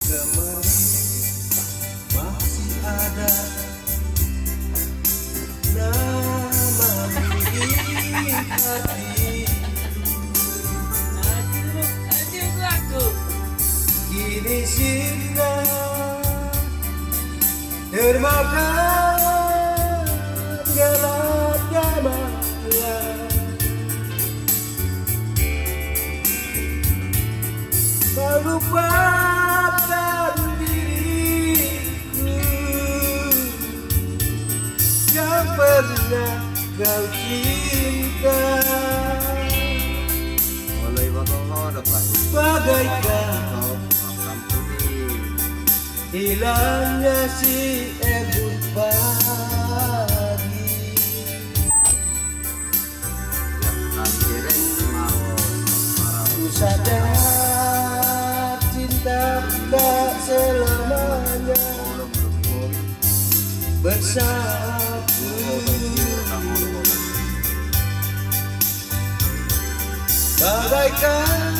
kemari masih ada namamu di hati. Kini singgah termakan gelapnya malam, kau lupakan diriku yang pernah kau cinta. Bagaikan hilangnya si embun pagi, ku sadar cinta tak selamanya bersatu. Bagaikan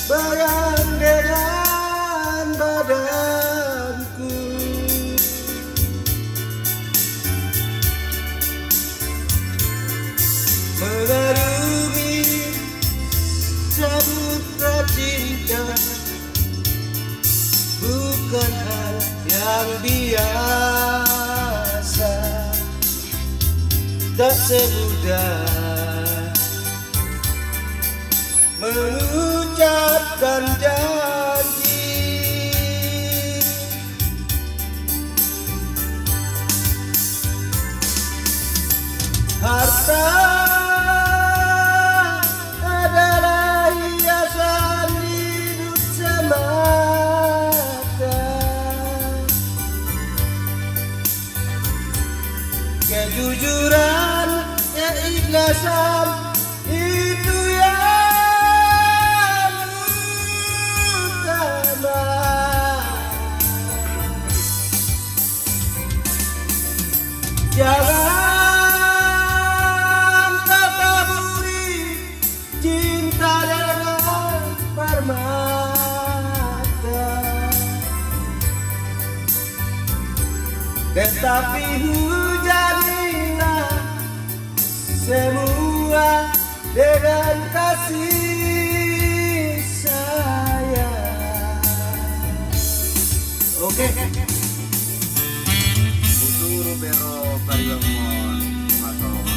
bayang dengan badanku, mengarungi samudra cinta, bukan hal yang biasa, tak semudah mengucapkan janji. Harta adalah hiasan hidup semata, kejujuran, keikhlasan itu yang utama. Jangan kau taburi cinta dengan permata, tetapi hujanilah semua dengan kasih sayang. Oke. Futuro pero pariwang mo, mato.